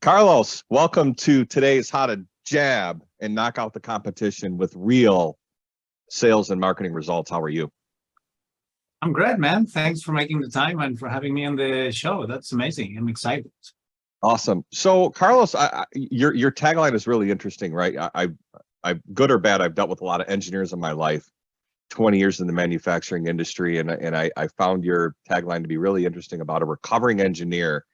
Carlos, welcome to today's How to Jab and Knock Out the Competition with Real Sales and Marketing Results. How are you? I'm great, man. Thanks for making the time and for having me on the show. That's amazing. I'm excited. Awesome. So, Carlos, your tagline is really interesting, right? I good or bad, I've dealt with a lot of engineers in my life, 20 years in the manufacturing industry, and I found your tagline to be really interesting about a recovering engineer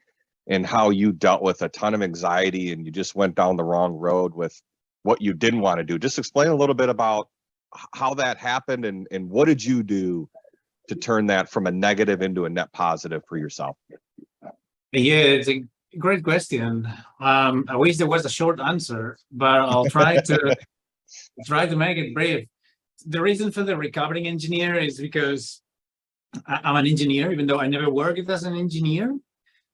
and how you dealt with a ton of anxiety and you just went down the wrong road with what you didn't want to do. Just explain a little bit about how that happened and what did you do to turn that from a negative into a net positive for yourself? Yeah, it's a great question. I wish there was a short answer, but I'll try to make it brief. The reason for the recovering engineer is because I'm an engineer, even though I never worked as an engineer.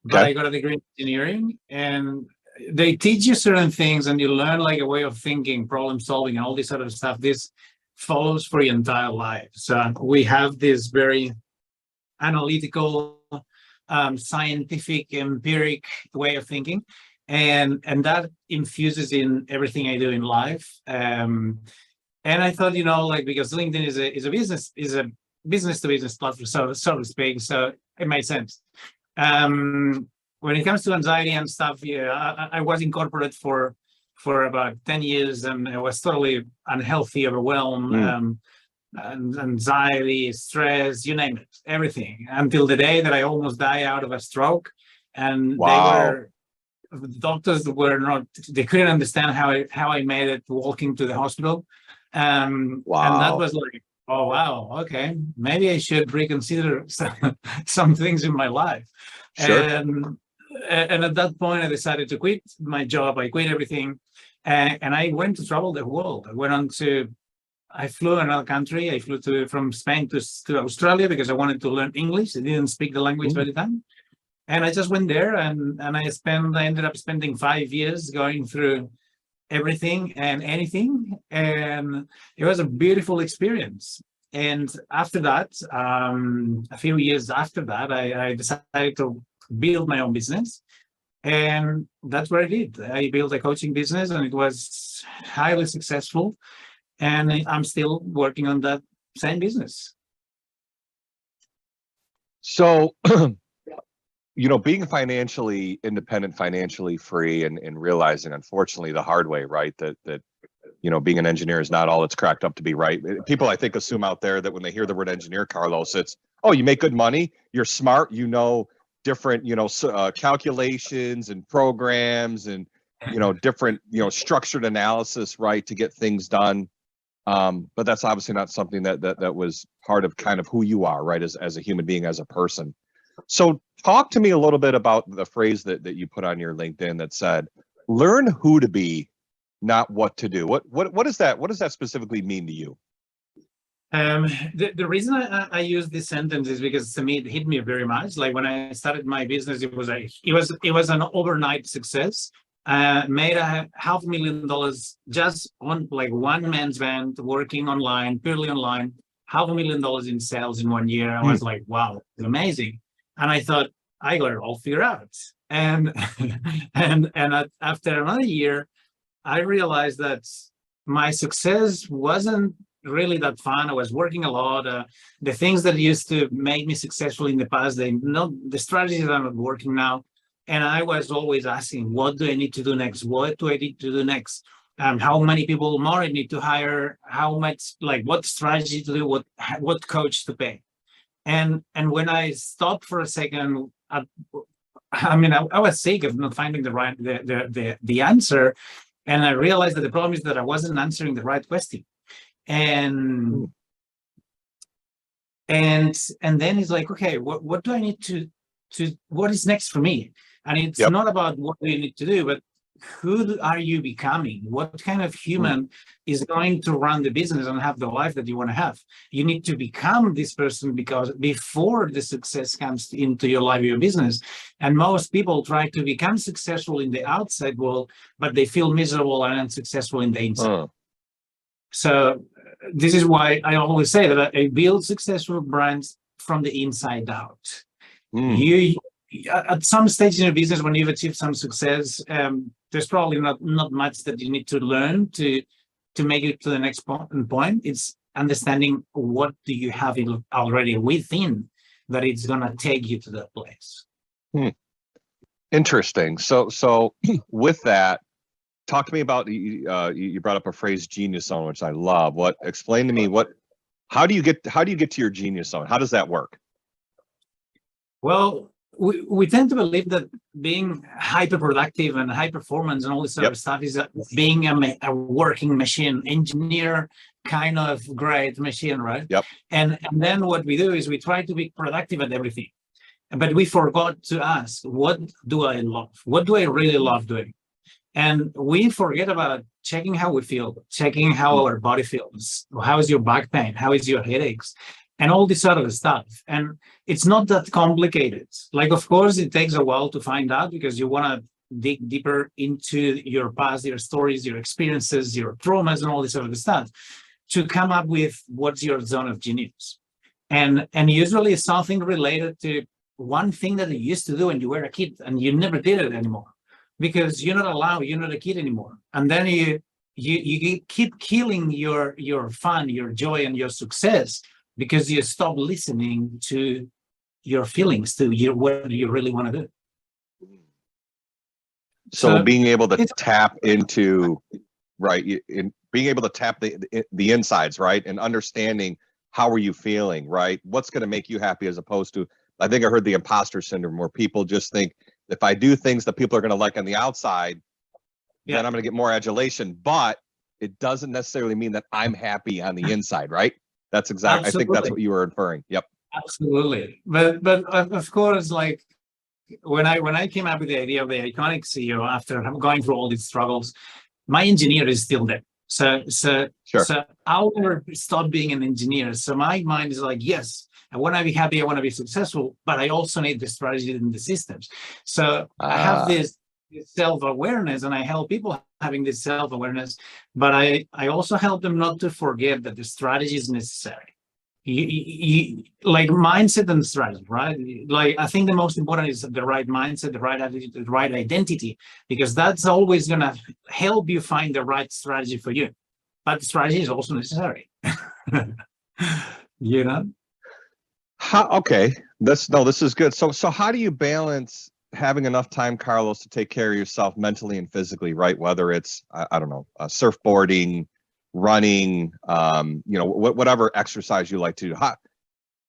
But I got a degree in engineering, and they teach you certain things and you learn like a way of thinking, problem solving, and all this sort of stuff. This follows for your entire life. So we have this very analytical, scientific, empiric way of thinking, and that infuses in everything I do in life. And I thought, because LinkedIn is a business to business platform, so to speak, so it made sense. When it comes to anxiety and stuff, I was in corporate for about 10 years and I was totally unhealthy, overwhelmed, and anxiety, stress, you name it, everything, until the day that I almost died out of a stroke. And the doctors they couldn't understand how I made it walking to the hospital. And that was like, oh, wow, okay, maybe I should reconsider some things in my life. Sure. And at that point, I decided to quit my job. I quit everything. And I went to travel the world. I flew another country. I flew from Spain to Australia because I wanted to learn English. I didn't speak the language by the time. And I just went there and I ended up spending 5 years going through everything and anything, and it was a beautiful experience. And after that, a few years after that, I decided to build my own business, and that's what I did. I built a coaching business, and it was highly successful, and I'm still working on that same business. So, being financially independent, financially free, and realizing, unfortunately, the hard way, right, that being an engineer is not all it's cracked up to be, right? People, I think, assume out there that when they hear the word engineer, Carlos, it's, oh, you make good money, you're smart, different, calculations and programs and, different, structured analysis, right, to get things done. But that's obviously not something that was part of kind of who you are, right, as a human being, as a person. So talk to me a little bit about the phrase that you put on your LinkedIn that said, learn who to be, not what to do. What does that specifically mean to you? The reason I use this sentence is because to me it hit me very much. Like when I started my business, it was an overnight success. Made $500,000 just on like one man's band, working online, purely online. $500,000 in sales in 1 year. I was like, wow, it's amazing. And I thought, I got it all figured out. And after another year, I realized that my success wasn't really that fun. I was working a lot. The things that used to make me successful in the past, the strategies that are not working now. And I was always asking, what do I need to do next? What do I need to do next? How many people more I need to hire? How much, what strategy to do? What coach to pay? And when I stopped for a second, I was sick of not finding the answer, and I realized that the problem is that I wasn't answering the right question. And then it's like, okay, what do I need to what is next for me? And it's not about what you need to do, but who are you becoming? What kind of human is going to run the business and have the life that you want to have? You need to become this person because before the success comes into your life, your business. And most people try to become successful in the outside world, but they feel miserable and unsuccessful in the inside. So this is why I always say that I build successful brands from the inside out. at some stage in your business, when you've achieved some success, there's probably not much that you need to learn to make it to the next point. It's understanding what do you have already within that it's going to take you to that place. Interesting. So with that, talk to me about, you brought up a phrase, genius zone, which I love. Explain to me how do you get to your genius zone? How does that work? Well, we tend to believe that being hyper productive and high performance and all this other stuff is being a working machine, engineer kind of great machine, right? Yep. And then what we do is we try to be productive at everything, but we forgot to ask, what do I love? What do I really love doing? And we forget about checking how we feel, checking how our body feels. How is your back pain? How is your headaches? And all this sort of stuff. And it's not that complicated. Like, of course, it takes a while to find out because you want to dig deeper into your past, your stories, your experiences, your traumas, and all this sort of stuff to come up with what's your zone of genius. And usually it's something related to one thing that you used to do when you were a kid and you never did it anymore because you're not allowed, you're not a kid anymore. And then you keep killing your fun, your joy, and your success because you stop listening to your feelings, to what you really want to do. So being able to tap into, being able to tap the insides, right? And understanding how are you feeling, right? What's going to make you happy as opposed to, I think I heard the imposter syndrome where people just think if I do things that people are going to like on the outside, then I'm going to get more adulation, but it doesn't necessarily mean that I'm happy on the inside, right? That's exactly, I think that's what you were inferring. Yep. Absolutely. But of course, like when I came up with the idea of the iconic CEO after going through all these struggles, my engineer is still there. So I'll never stop being an engineer. So my mind is like, yes, I want to be happy, I want to be successful, but I also need the strategy and the systems. So I have this self-awareness and I help people having this self-awareness, but I also help them not to forget that the strategy is necessary. You like mindset and strategy, right? Like I think the most important is the right mindset, the right attitude, the right identity, because that's always going to help you find the right strategy for you. But strategy is also necessary. You know? Okay, this is good. So how do you balance having enough time, Carlos, to take care of yourself mentally and physically, right? Whether it's, I don't know, surfboarding, running, whatever exercise you like to do.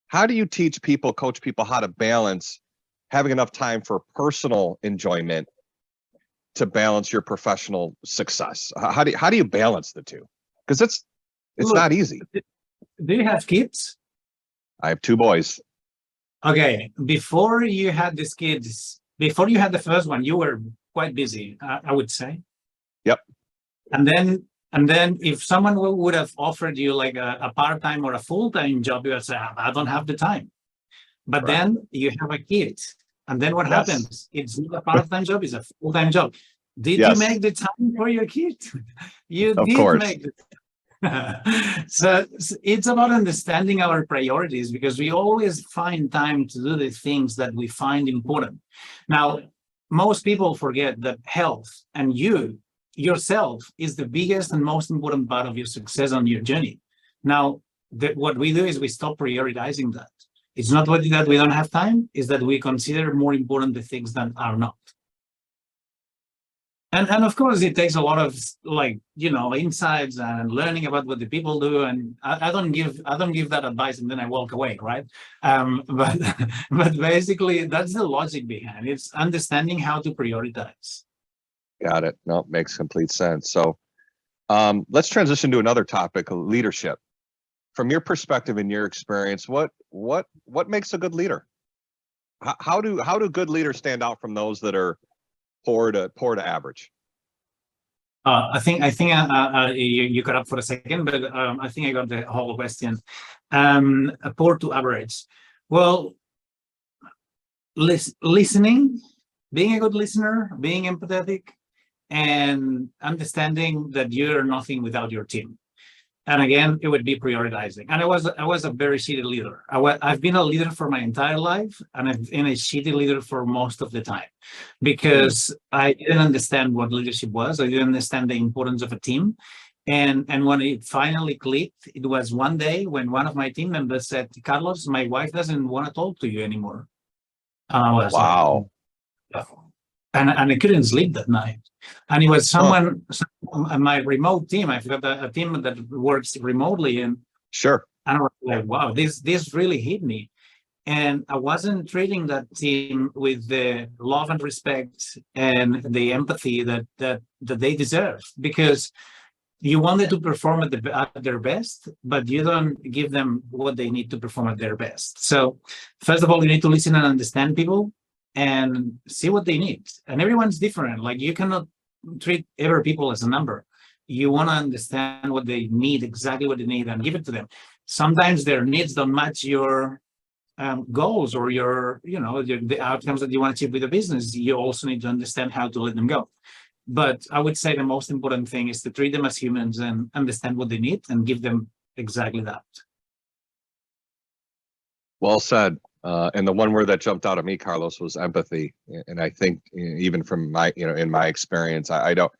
How do you teach people, coach people how to balance having enough time for personal enjoyment to balance your professional success? How do you balance the two? Because it's not easy. Do you have kids? I have 2 boys. Okay, before you had these kids, before you had the first one, you were quite busy, I would say. Yep. And then if someone would have offered you like a part-time or a full-time job, you would say, I don't have the time. But then you have a kid. And then what happens? It's not a part-time job, it's a full-time job. Did you make the time for your kid? You did make the time. So it's about understanding our priorities because we always find time to do the things that we find important. Now, most people forget that health and yourself is the biggest and most important part of your success on your journey. Now, what we do is we stop prioritizing that. It's not that we don't have time, it's that we consider more important the things that are not. And of course, it takes a lot of insights and learning about what the people do. And I don't give that advice and then I walk away, right? But basically, that's the logic behind it. It's understanding how to prioritize. Got it. No, makes complete sense. So let's transition to another topic, leadership. From your perspective and your experience, what makes a good leader? How do good leaders stand out from those that are poor to average? I think you cut up for a second, but I think I got the whole question. Poor to average. Well, listening, being a good listener, being empathetic, and understanding that you're nothing without your team. And again, it would be prioritizing. And I was a very shitty leader. I've been a leader for my entire life, and I've been a shitty leader for most of the time because I didn't understand what leadership was. I didn't understand the importance of a team. And when it finally clicked, it was one day when one of my team members said, Carlos, my wife doesn't want to talk to you anymore. And I was Wow. like, and I couldn't sleep that night. And it was someone my remote team. I've got a team that works remotely, and Sure. I was like, wow, this really hit me. And I wasn't treating that team with the love and respect and the empathy that they deserve, because you want them to perform at their best, but you don't give them what they need to perform at their best. So first of all, you need to listen and understand people and see what they need. And everyone's different. Like, you cannot treat every people as a number. You want to understand what they need, exactly what they need, and give it to them. Sometimes their needs don't match your goals or the outcomes that you want to achieve with the business. You also need to understand how to let them go. But I would say the most important thing is to treat them as humans and understand what they need and give them exactly that. Well said. And the one word that jumped out at me, Carlos, was empathy. And I think even from my, in my experience, I don't,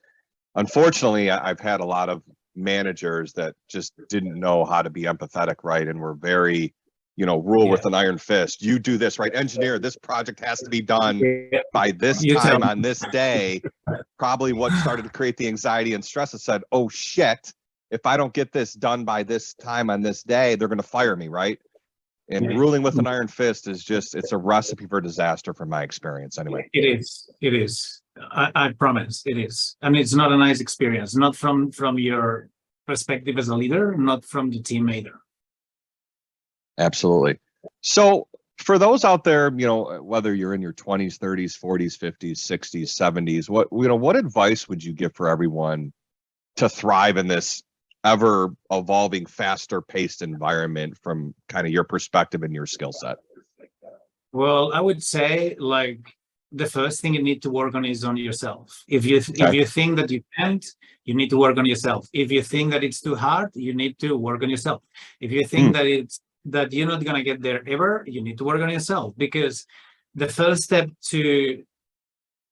unfortunately, I've had a lot of managers that just didn't know how to be empathetic, right? And were very, rule with an iron fist. You do this, right? Engineer, this project has to be done by this time on this day. Probably what started to create the anxiety and stress. It said, oh shit, if I don't get this done by this time on this day, they're going to fire me, right? And ruling with an iron fist is just, it's a recipe for disaster from my experience anyway. It is. I promise it is. And it's not a nice experience, not from your perspective as a leader, not from the team either. Absolutely. So for those out there, whether you're in your 20s, 30s, 40s, 50s, 60s, 70s, what advice would you give for everyone to thrive in this ever evolving, faster paced environment from kind of your perspective and your skill set? Well, I would say, like, the first thing you need to work on is on yourself. If you think that you can't, you need to work on yourself. If you think that it's too hard, you need to work on yourself. If you think that you're not going to get there ever, you need to work on yourself. Because the first step to,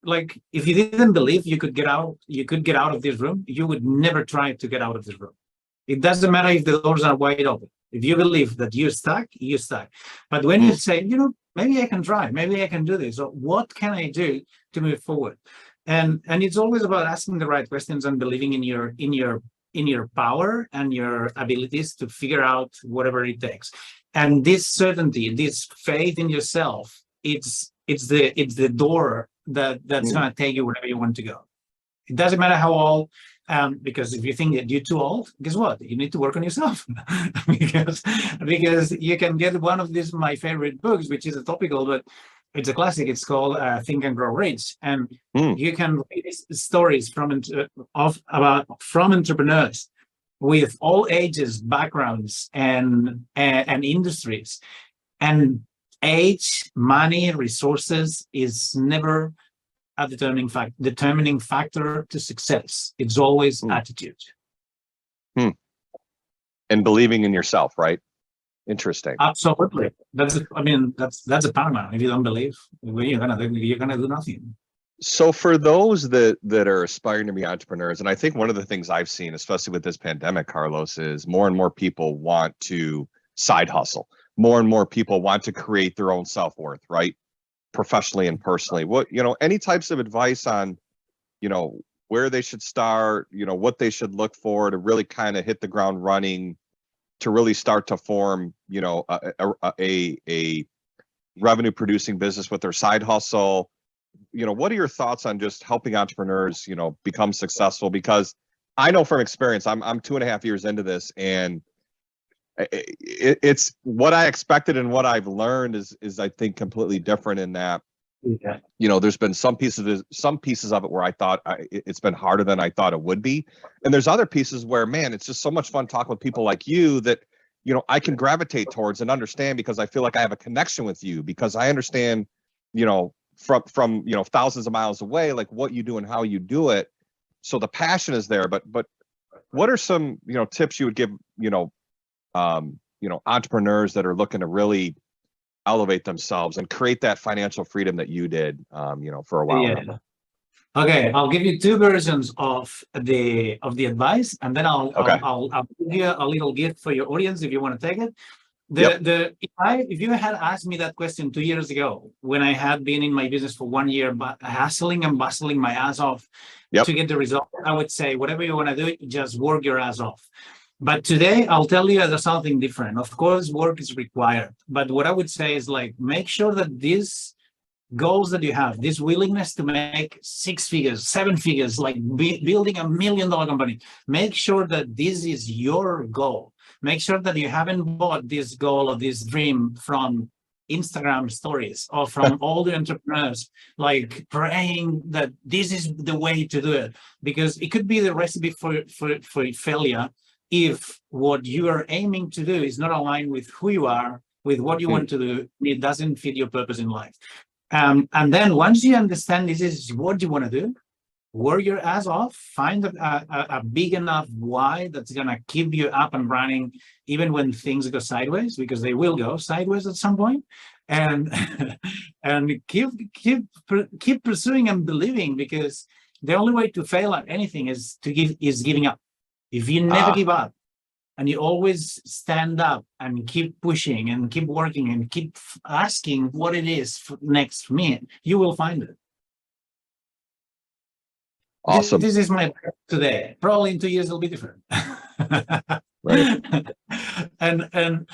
like, if you didn't believe you could get out of this room, you would never try to get out of this room. It doesn't matter if the doors are wide open. If you believe that you're stuck, you're stuck. But when you say, maybe I can try, maybe I can do this, or what can I do to move forward? And it's always about asking the right questions and believing in your power and your abilities to figure out whatever it takes. And this certainty, this faith in yourself, it's the door that's going to take you wherever you want to go. It doesn't matter how old, because if you think that you're too old, guess what? You need to work on yourself. because you can get one of these, my favorite books, which is a topical, but it's a classic. It's called Think and Grow Rich, and you can read stories from entrepreneurs with all ages, backgrounds, and industries. And age, money, resources is never a determining factor to success. It's always attitude. And believing in yourself, right? Interesting. Absolutely. That's a paramount. If you don't believe, you're gonna do nothing. So for those that are aspiring to be entrepreneurs, and I think one of the things I've seen, especially with this pandemic, Carlos, is more and more people want to side hustle. More and more people want to create their own self-worth, right? Professionally and personally. What, any types of advice on, where they should start, what they should look for to really kind of hit the ground running, to really start to form, a revenue producing business with their side hustle? What are your thoughts on just helping entrepreneurs, become successful? Because I know from experience, I'm 2.5 years into this, and it's what I expected and what I've learned is I think completely different in that. There's been some pieces of it where I thought it's been harder than I thought it would be, and there's other pieces where, man, it's just so much fun talking with people like you that I can gravitate towards and understand, because I feel like I have a connection with you, because I understand from thousands of miles away, like what you do and how you do it. So the passion is there, but what are some, tips you would give, entrepreneurs that are looking to really elevate themselves and create that financial freedom that you did, for a while? Yeah. Okay, I'll give you two versions of the advice, and then Okay. I'll give you a little gift for your audience if you want to take it. Yep. If you had asked me that question 2 years ago, when I had been in my business for 1 year, but hustling and bustling my ass off Yep. to get the result, I would say, whatever you want to do, just work your ass off. But today, I'll tell you there's something different. Of course, work is required. But what I would say is, like, make sure that these goals that you have, this willingness to make 6 figures, 7 figures, like building $1 million company, make sure that this is your goal. Make sure that you haven't bought this goal or this dream from Instagram stories or from all the entrepreneurs, like praying that this is the way to do it, because it could be the recipe for failure if what you are aiming to do is not aligned with who you are, with what you want to do. It doesn't fit your purpose in life. And then once you understand this is what you want to do, work your ass off, find a big enough why that's going to keep you up and running, even when things go sideways, because they will go sideways at some point. And and keep pursuing and believing, because the only way to fail at anything is giving up. If you never give up, and you always stand up and keep pushing and keep working and keep asking what it is next for me, you will find it. Awesome. This is my today. Probably in 2 years it'll be different. Right. And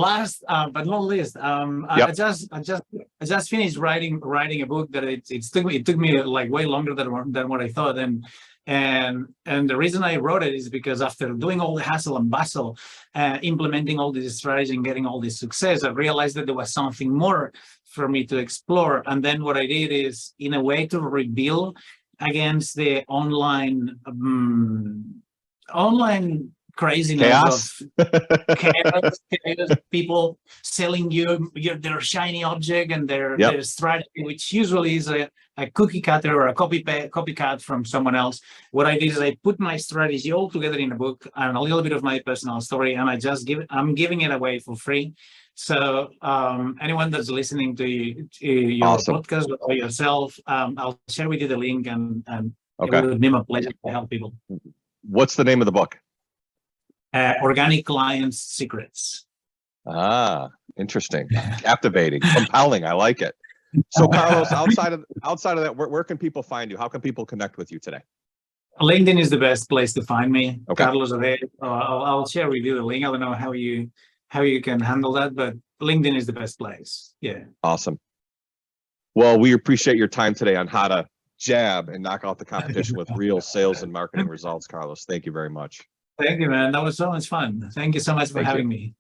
last but not least, I just finished writing a book that it took me like way longer than what I thought. And the reason I wrote it is because after doing all the hustle and bustle, implementing all this strategy and getting all this success, I realized that there was something more for me to explore. And then what I did is, in a way, to rebuild against the online craziness of chaos, people selling you their shiny object and their strategy, which usually is a cookie cutter or a copycat from someone else. What I did is I put my strategy all together in a book and a little bit of my personal story, and I'm giving it away for free. So anyone that's listening to your podcast or yourself, I'll share with you the link, and it would be my pleasure to help people. What's the name of the book? Organic Clients Secrets. Ah, interesting, captivating, compelling. I like it. So, Carlos, outside of that, where can people find you? How can people connect with you today? LinkedIn is the best place to find me. Okay. Carlos Ade. I'll share with you the link. I don't know how you can handle that, but LinkedIn is the best place. Yeah. Awesome. Well, we appreciate your time today on how to jab and knock out the competition with real sales and marketing results, Carlos. Thank you very much. Thank you, man. That was so much fun. Thank you so much for having me.